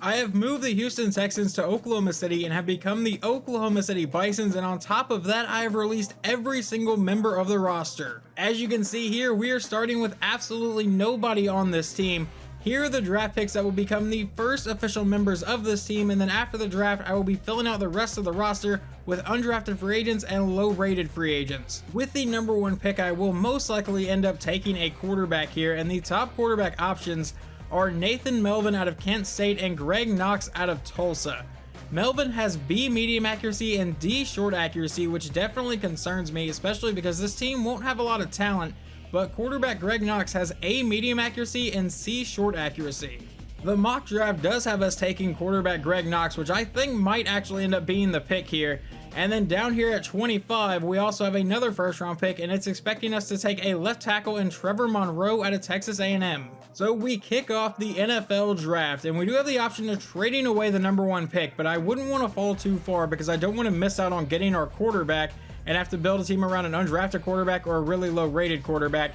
I have moved the Houston Texans to Oklahoma City and have become the Oklahoma City Bisons, and on top of that, I have released every single member of the roster. As you can see here, we are starting with absolutely nobody on this team. Here are the draft picks that will become the first official members of this team, and then after the draft, I will be filling out the rest of the roster with undrafted free agents and low-rated free agents. With the number 1 pick, I will most likely end up taking a quarterback here, and the top quarterback options are Nathan Melvin out of Kent State and Greg Knox out of Tulsa. Melvin has B medium accuracy and D short accuracy, which definitely concerns me, especially because this team won't have a lot of talent, but quarterback Greg Knox has A medium accuracy and C short accuracy. The mock draft does have us taking quarterback Greg Knox, which I think might actually end up being the pick here. And then down here at 25, we also have another first round pick, and it's expecting us to take a left tackle in Trevor Monroe out of Texas A&M. So we kick off the NFL draft, and we do have the option of trading away the number 1 pick, but I wouldn't want to fall too far because I don't want to miss out on getting our quarterback and have to build a team around an undrafted quarterback or a really low rated quarterback.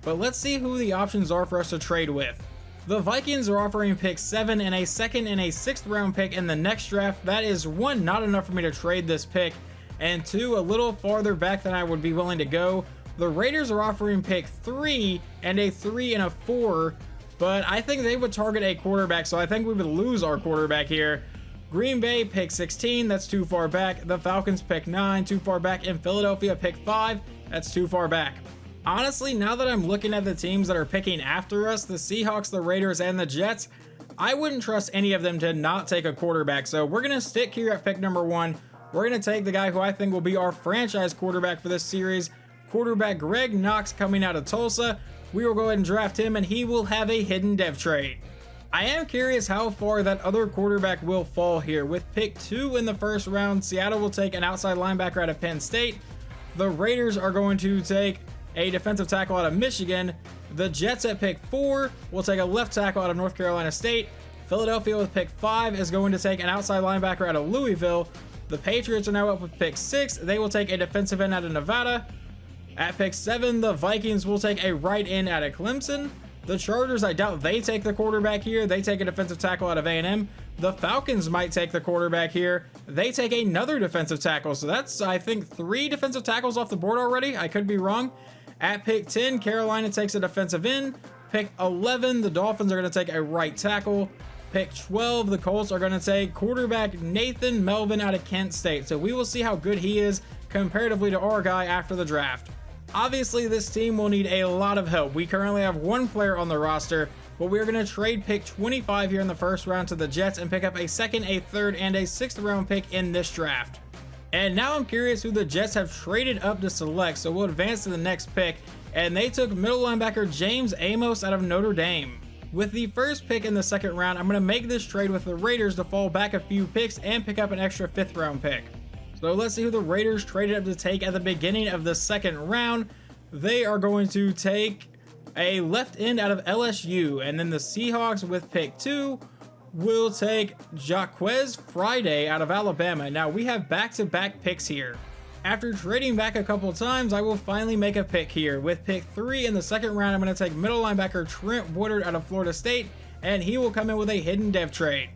But let's see who the options are for us to trade with. The Vikings are offering pick 7 and a 2nd and a 6th round pick in the next draft. That is 1, not enough for me to trade this pick, and 2, a little farther back than I would be willing to go. The Raiders are offering pick 3 and a 3 and a 4, but I think they would target a quarterback, so I think we would lose our quarterback here. Green Bay pick 16, that's too far back. The Falcons pick 9, too far back. And Philadelphia pick 5, that's too far back. Honestly, now that I'm looking at the teams that are picking after us, the Seahawks, the Raiders, and the Jets, I wouldn't trust any of them to not take a quarterback. So we're going to stick here at pick number 1. We're going to take the guy who I think will be our franchise quarterback for this series, quarterback Greg Knox coming out of Tulsa. We will go ahead and draft him, and he will have a hidden dev trade. I am curious how far that other quarterback will fall here. With pick 2 in the first round, Seattle will take an outside linebacker out of Penn State. The Raiders are going to take a defensive tackle out of Michigan. The Jets at pick 4 will take a left tackle out of North Carolina State. Philadelphia with pick 5 is going to take an outside linebacker out of Louisville. The Patriots are now up with pick 6. They will take a defensive end out of Nevada. At pick 7, the Vikings will take a right end out of Clemson. The Chargers, I doubt they take the quarterback here. They take a defensive tackle out of A&M. The Falcons might take the quarterback here. They take another defensive tackle. So that's, I think, 3 defensive tackles off the board already. I could be wrong. At pick 10, Carolina takes a defensive end. Pick 11, the Dolphins are going to take a right tackle. Pick 12, the Colts are going to take quarterback Nathan Melvin out of Kent State. So we will see how good he is comparatively to our guy after the draft. Obviously, this team will need a lot of help. We currently have 1 player on the roster, but we're going to trade pick 25 here in the first round to the Jets and pick up a 2nd, a 3rd, and a 6th round pick in this draft. And now I'm curious who the Jets have traded up to select, so we'll advance to the next pick, and they took middle linebacker James Amos out of Notre Dame. With the first pick in the 2nd round, I'm going to make this trade with the Raiders to fall back a few picks and pick up an extra 5th round pick. So let's see who the Raiders traded up to take at the beginning of the 2nd round. They are going to take a left end out of LSU, and then the Seahawks with pick 2 will take Jaquez Friday out of Alabama. Now we have back-to-back picks here. After trading back a couple times, I will finally make a pick here. With pick 3 in the 2nd round, I'm going to take middle linebacker Trent Woodard out of Florida State, and he will come in with a hidden dev trade.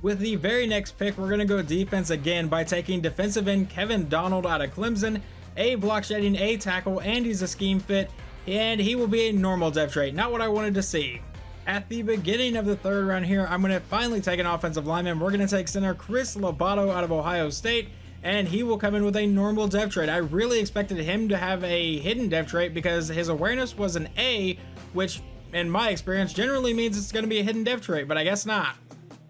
With the very next pick, we're going to go defense again by taking defensive end Kevin Donald out of Clemson, a block shedding, a tackle, and he's a scheme fit, and he will be a normal dev trade. Not what I wanted to see. At the beginning of the 3rd round here, I'm going to finally take an offensive lineman. We're going to take center Chris Lobato out of Ohio State, and he will come in with a normal dev trade. I really expected him to have a hidden dev trait because his awareness was an A, which in my experience generally means it's going to be a hidden dev trait, but I guess not.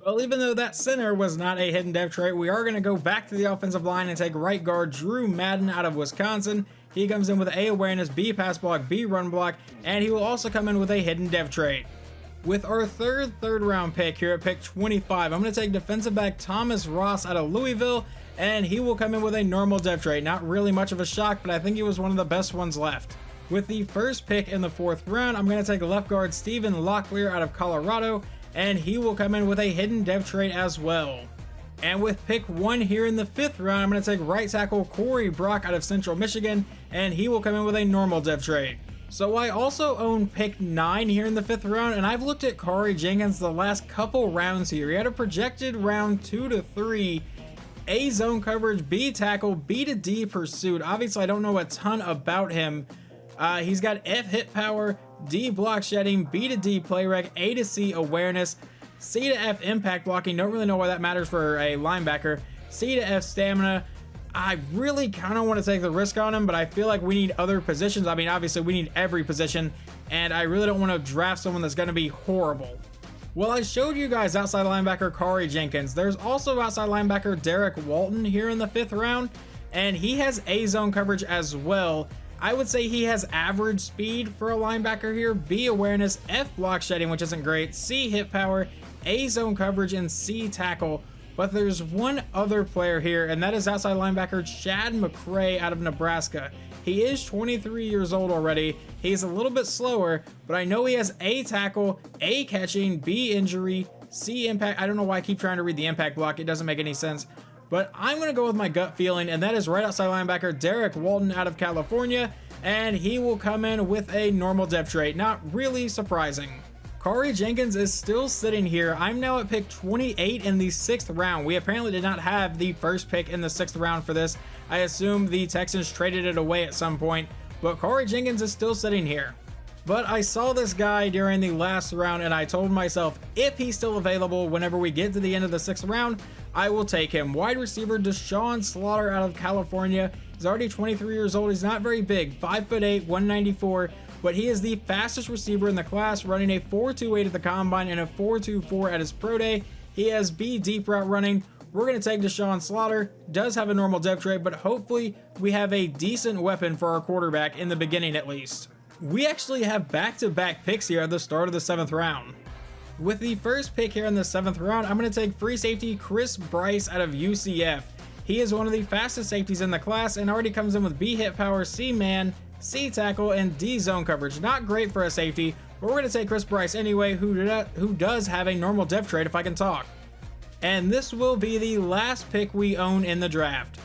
Well, even though that center was not a hidden dev trait, we are going to go back to the offensive line and take right guard Drew Madden out of Wisconsin. He comes in with A awareness, B pass block, B run block, and he will also come in with a hidden dev trait. With our third round pick here at pick 25, I'm going to take defensive back Thomas Ross out of Louisville, and he will come in with a normal dev trait. Not really much of a shock, but I think he was one of the best ones left. With the first pick in the 4th round, I'm going to take left guard Stephen Locklear out of Colorado, and he will come in with a hidden dev trait as well. And with pick 1 here in the 5th round, I'm going to take right tackle Corey Brock out of Central Michigan, and he will come in with a normal dev trait. So I also own pick 9 here in the 5th round, and I've looked at Corey Jenkins the last couple rounds here. He had a projected round 2 to 3, A zone coverage, B tackle, B to D pursuit. Obviously, I don't know a ton about him. He's got F hit power, D block shedding, B to D play rec, A to C awareness, C to F impact blocking. Don't really know why that matters for a linebacker. C to F stamina. I really kind of want to take the risk on him, but I feel like we need other positions. I mean, obviously we need every position, and I really don't want to draft someone that's going to be horrible. Well, I showed you guys outside linebacker Corey Jenkins. There's also outside linebacker Derek Walton here in the 5th round, and he has A zone coverage as well. I would say he has average speed for a linebacker here, B awareness, F block shedding, which isn't great, C hit power, A zone coverage, and C tackle. But there's one other player here, and that is outside linebacker Chad McCray out of Nebraska. He is 23 years old already. He's a little bit slower, but I know he has A tackle, A catching, B injury, C impact. I don't know why I keep trying to read the impact block. It doesn't make any sense. But I'm going to go with my gut feeling, and that is right outside linebacker Derek Walton out of California, and he will come in with a normal depth trait. Not really surprising. Corey Jenkins is still sitting here. I'm now at pick 28 in the 6th round. We apparently did not have the first pick in the 6th round for this. I assume the Texans traded it away at some point, but Corey Jenkins is still sitting here. But I saw this guy during the last round, and I told myself, if he's still available whenever we get to the end of the 6th round, I will take him. Wide receiver Deshaun Slaughter out of California. He's already 23 years old. He's not very big, 5'8", 194. But he is the fastest receiver in the class, running a 4.28 at the combine and a 4.24 at his pro day. He has B deep route running. We're going to take Deshaun Slaughter. Does have a normal depth trait, but hopefully we have a decent weapon for our quarterback in the beginning at least. We actually have back-to-back picks here at the start of the 7th round. With the first pick here in the 7th round, I'm going to take free safety Chris Bryce out of UCF. He is one of the fastest safeties in the class and already comes in with B hit power, C man, C tackle, and D zone coverage. Not great for a safety, but we're going to take Chris Bryce anyway, who does have a normal depth trait if I can talk. And this will be the last pick we own in the draft.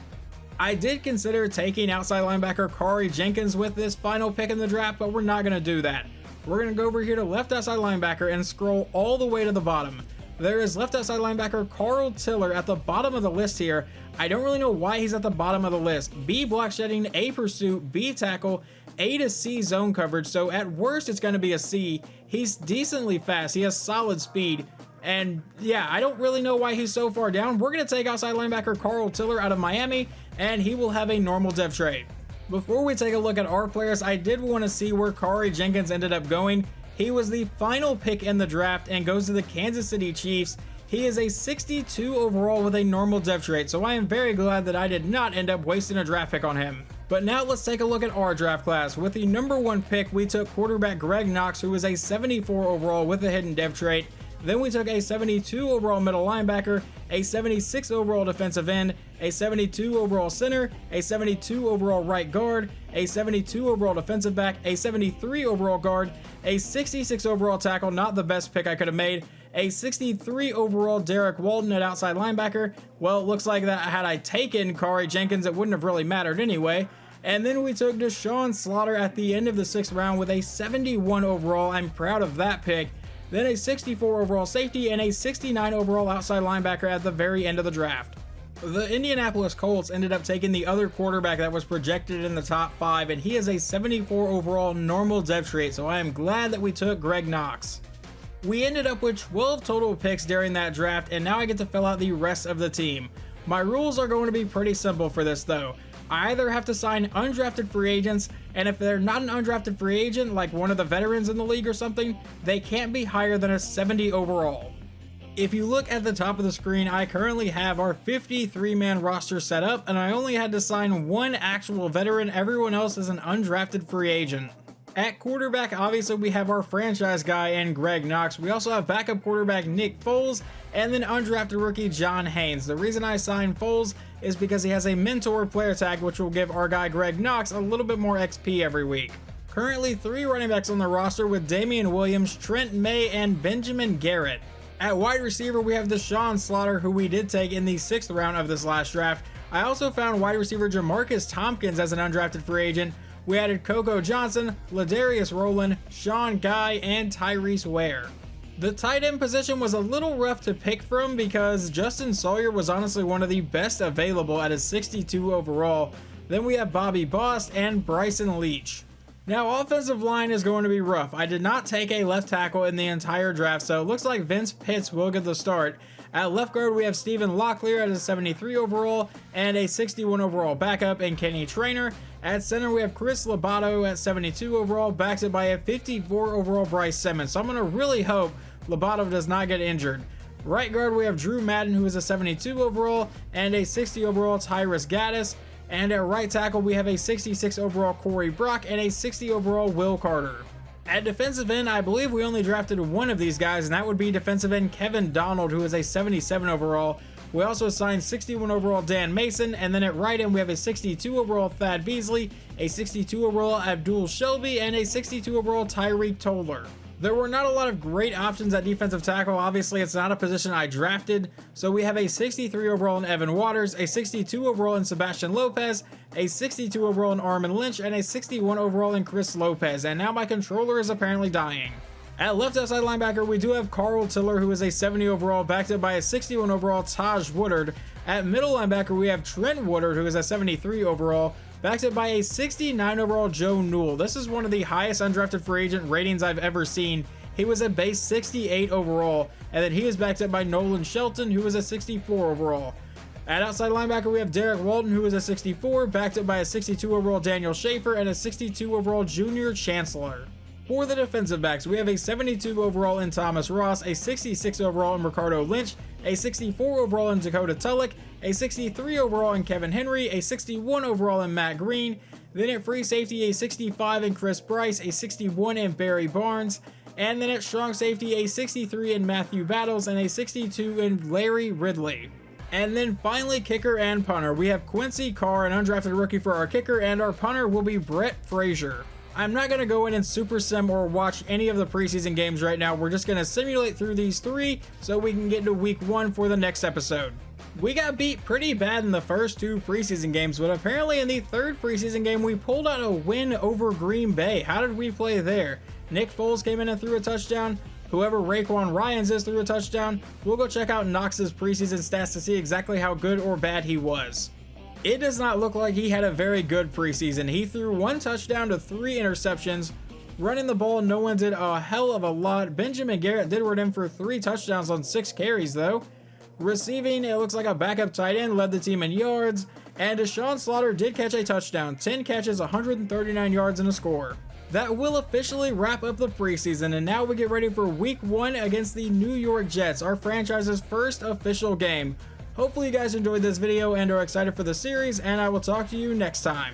I did consider taking outside linebacker Corey Jenkins with this final pick in the draft, but we're not going to do that. We're going to go over here to left outside linebacker and scroll all the way to the bottom. There is left outside linebacker Carl Tiller at the bottom of the list here. I don't really know why he's at the bottom of the list. B block shedding, A pursuit, B tackle, A to C zone coverage. So at worst, it's going to be a C. He's decently fast. He has solid speed. And yeah, I don't really know why he's so far down. We're going to take outside linebacker Carl Tiller out of Miami, and he will have a normal depth trait. Before we take a look at our players, I did want to see where Corey Jenkins ended up going. He was the final pick in the draft and goes to the Kansas City Chiefs. He is a 62 overall with a normal depth trait, so I am very glad that I did not end up wasting a draft pick on him. But now let's take a look at our draft class. With the number 1 pick, we took quarterback Greg Knox, who is a 74 overall with a hidden depth trait. Then we took a 72 overall middle linebacker, a 76 overall defensive end, a 72 overall center, a 72 overall right guard, a 72 overall defensive back, a 73 overall guard, a 66 overall tackle, not the best pick I could have made, a 63 overall Derek Walton at outside linebacker. Well, it looks like that had I taken Corey Jenkins, it wouldn't have really mattered anyway. And then we took Deshaun Slaughter at the end of the 6th round with a 71 overall. I'm proud of that pick. Then a 64 overall safety and a 69 overall outside linebacker at the very end of the draft. The Indianapolis Colts ended up taking the other quarterback that was projected in the top 5, and he is a 74 overall normal depth trait, so I am glad that we took Greg Knox. We ended up with 12 total picks during that draft, and now I get to fill out the rest of the team. My rules are going to be pretty simple for this though. I either have to sign undrafted free agents, and if they're not an undrafted free agent, like one of the veterans in the league or something, they can't be higher than a 70 overall. If you look at the top of the screen, I currently have our 53-man roster set up, and I only had to sign one actual veteran. Everyone else is an undrafted free agent. At quarterback, obviously we have our franchise guy in Greg Knox. We also have backup quarterback Nick Foles, and then undrafted rookie John Haynes. The reason I signed Foles is because he has a mentor player tag, which will give our guy Greg Knox a little bit more XP every week. Currently 3 running backs on the roster with Damian Williams, Trent May, and Benjamin Garrett. At wide receiver, we have Deshaun Slaughter, who we did take in the 6th round of this last draft. I also found wide receiver Jamarcus Tompkins as an undrafted free agent. we added Coco Johnson, Ladarius Rowland, Sean Guy, and Tyrese Ware. The tight end position was a little rough to pick from because Justin Sawyer was honestly one of the best available at a 62 overall. Then we have Bobby Bost and Bryson Leach. Now, offensive line is going to be rough. I did not take a left tackle in the entire draft, so it looks like Vince Pitts will get the start. At left guard, we have Stephen Locklear at a 73 overall and a 61 overall backup in Kenny Trainer. At center, we have Chris Lobato at 72 overall, backed up by a 54 overall Bryce Simmons. So I'm going to really hope Lobato does not get injured. Right guard, we have Drew Madden, who is a 72 overall, and a 60 overall Tyrus Gaddis. And at right tackle, we have a 66 overall Corey Brock and a 60 overall Will Carter. At defensive end, I believe we only drafted one of these guys, and that would be defensive end Kevin Donald, who is a 77 overall. We also signed 61 overall Dan Mason, and then at right end, we have a 62 overall Thad Beasley, a 62 overall Abdul Shelby, and a 62 overall Tyreek Toller. There were not a lot of great options at defensive tackle. Obviously, it's not a position I drafted. So we have a 63 overall in Evan Waters, a 62 overall in Sebastian Lopez, a 62 overall in Armin Lynch, and a 61 overall in Chris Lopez. And now my controller is apparently dying. At left outside linebacker, we do have Carl Tiller, who is a 70 overall, backed up by a 61 overall Taj Woodard. At middle linebacker, we have Trent Woodard, who is a 73 overall, backed up by a 69 overall Joe Newell. This is one of the highest undrafted free agent ratings I've ever seen. He was a base 68 overall, and then he is backed up by Nolan Shelton, who was a 64 overall. At outside linebacker, we have Derek Walton, who is a 64, backed up by a 62 overall Daniel Schaefer and a 62 overall Junior Chancellor. For the defensive backs, we have a 72 overall in Thomas Ross, a 66 overall in Ricardo Lynch, a 64 overall in Dakota Tulloch, a 63 overall in Kevin Henry, a 61 overall in Matt Green. Then at free safety, a 65 in Chris Bryce, a 61 in Barry Barnes, and then at strong safety, a 63 in Matthew Battles, and a 62 in Larry Ridley. And then finally, kicker and punter. We have Quincy Carr, an undrafted rookie for our kicker, and our punter will be Brett Frazier. I'm not going to go in and super sim or watch any of the preseason games right now. We're just going to simulate through these three so we can get into week 1 for the next episode. We got beat pretty bad in the first 2 preseason games, but apparently in the 3rd preseason game, we pulled out a win over Green Bay. How did we play there? Nick Foles came in and threw a touchdown. Whoever Raekwon Ryans is threw a touchdown. We'll go check out Knox's preseason stats to see exactly how good or bad he was. It does not look like he had a very good preseason. He threw 1 touchdown to 3 interceptions. Running the ball, no one did a hell of a lot. Benjamin Garrett did run in for 3 touchdowns on 6 carries though. Receiving, it looks like a backup tight end led the team in yards. And Deshaun Slaughter did catch a touchdown. 10 catches, 139 yards and a score. That will officially wrap up the preseason, and now we get ready for week 1 against the New York Jets, our franchise's first official game. Hopefully you guys enjoyed this video and are excited for the series, and I will talk to you next time.